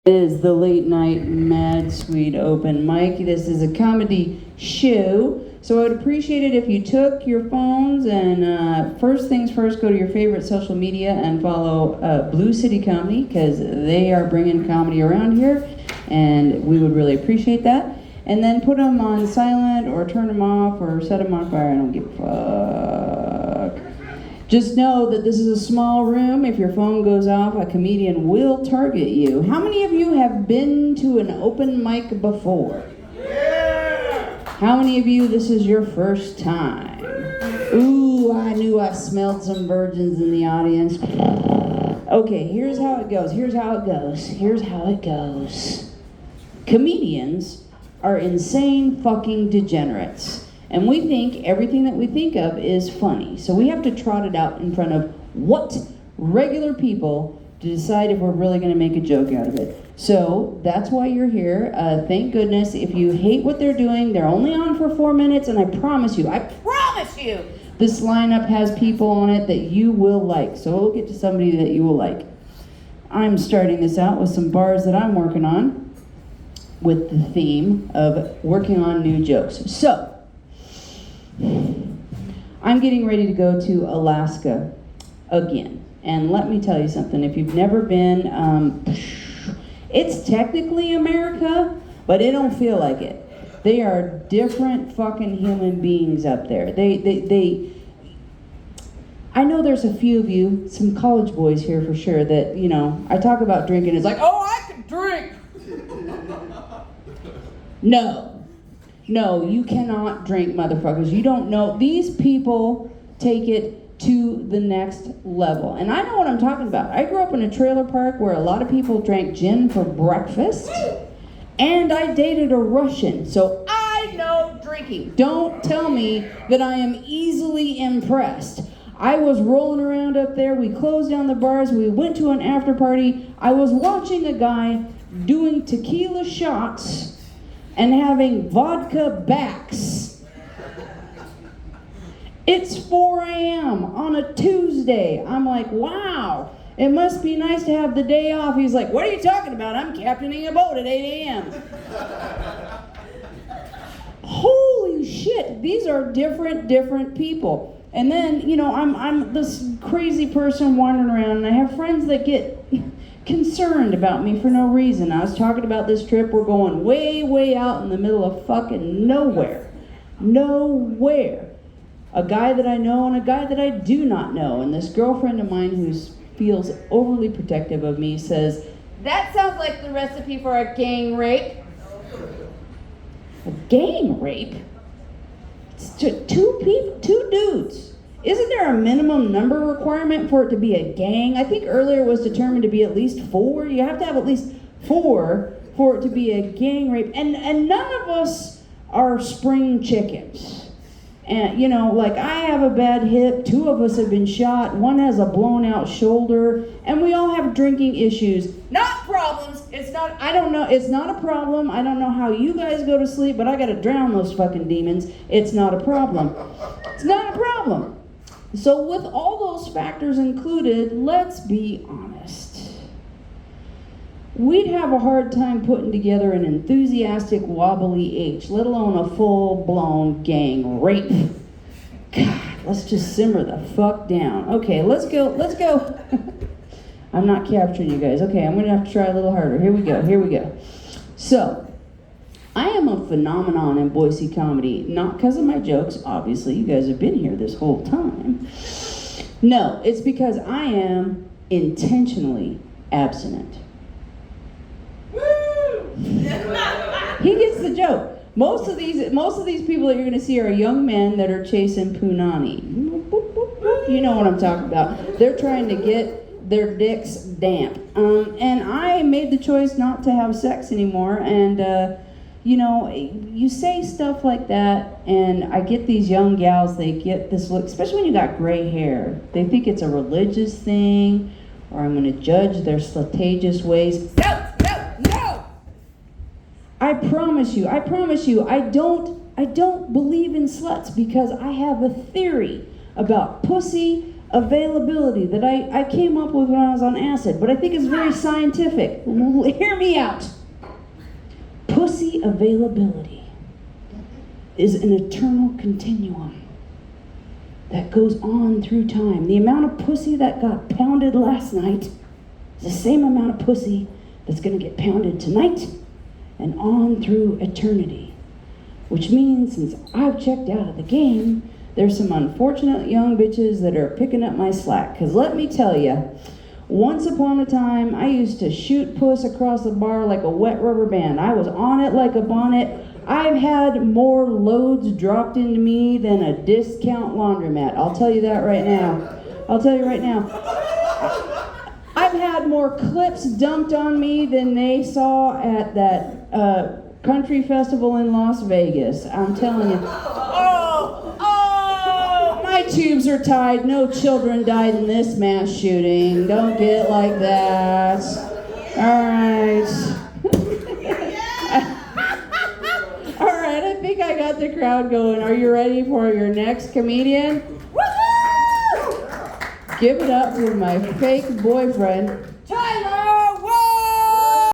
Is the late night Mad Sweet open mic. This is a comedy show, so I would appreciate it if you took your phones and first things first, go to your favorite social media and follow Blue City Comedy, because they are bringing comedy around here and we would really appreciate that. And then put them on silent or turn them off or set them on fire. I don't give a fuck. Just know that this is a small room. If your phone goes off, a comedian will target you. How many of you have been to an open mic before? Yeah! How many of you, this is your first time? Ooh, I knew I smelled some virgins in the audience. Okay, here's how it goes. Here's how it goes. Comedians are insane fucking degenerates. And we think everything that we think of is funny. So we have to trot it out in front of what? Regular people to decide if we're really going to make a joke out of it. So that's why you're here. Thank goodness. If you hate what they're doing, they're only on for 4 minutes, and I promise you, this lineup has people on it that you will like. So we'll get to somebody that you will like. I'm starting this out with some bars that I'm working on with the theme of working on new jokes. So, I'm getting ready to go to Alaska again. And let me tell you something, if you've never been, it's technically America, but it don't feel like it. They are different fucking human beings up there. I know there's a few of you, some college boys here for sure, that, you know, I talk about drinking, it's like, oh, I can drink! No, you cannot drink, motherfuckers. You don't know. These people take it to the next level. And I know what I'm talking about. I grew up in a trailer park where a lot of people drank gin for breakfast. And I dated a Russian. So I know drinking. Don't tell me that I am easily impressed. I was rolling around up there. We closed down the bars. We went to an after party. I was watching a guy doing tequila shots and having vodka backs. It's 4 a.m. on a Tuesday. I'm like, wow, it must be nice to have the day off. He's like, what are you talking about? I'm captaining a boat at 8 a.m. Holy shit, these are different people. And then, you know, I'm this crazy person wandering around, and I have friends that get concerned about me for no reason. I was talking about this trip. We're going way out in the middle of fucking nowhere. A guy that I know and a guy that I do not know. And this girlfriend of mine who feels overly protective of me says, that sounds like the recipe for a gang rape. A gang rape? It's two dudes. Isn't there a minimum number requirement for it to be a gang? I think earlier it was determined to be at least 4. You have to have at least 4 for it to be a gang rape. And none of us are spring chickens. And, you know, like, I have a bad hip, 2 of us have been shot, 1 has a blown out shoulder, and we all have drinking issues. Not problems. I don't know, it's not a problem. I don't know how you guys go to sleep, but I gotta drown those fucking demons. It's not a problem. It's not a problem. So with all those factors included, let's be honest. We'd have a hard time putting together an enthusiastic wobbly H, let alone a full-blown gang rape. God, let's just simmer the fuck down. Okay, let's go. I'm not capturing you guys. Okay, I'm gonna have to try a little harder. Here we go. So, I am a phenomenon in Boise comedy, not because of my jokes, obviously, you guys have been here this whole time. No, it's because I am intentionally abstinent. He gets the joke. Most of these people that you're going to see are young men that are chasing punani. You know what I'm talking about. They're trying to get their dicks damp. And I made the choice not to have sex anymore. And, you know, you say stuff like that, and I get these young gals, they get this look, especially when you got gray hair. They think it's a religious thing, or I'm going to judge their slutageous ways. No! I promise you, I don't believe in sluts because I have a theory about pussy, availability that I came up with when I was on acid, but I think it's very scientific. Hear me out. Pussy availability is an eternal continuum that goes on through time. The amount of pussy that got pounded last night is the same amount of pussy that's going to get pounded tonight and on through eternity. Which means, since I've checked out of the game, there's some unfortunate young bitches that are picking up my slack. Because let me tell you, once upon a time, I used to shoot puss across the bar like a wet rubber band. I was on it like a bonnet. I've had more loads dropped into me than a discount laundromat. I'll tell you that right now. I'll tell you right now. I've had more clips dumped on me than they saw at that country festival in Las Vegas. I'm telling you. My tubes are tied. No children died in this mass shooting. Don't get like that. All right. All right, I think I got the crowd going. Are you ready for your next comedian? Woo-hoo! Give it up for my fake boyfriend.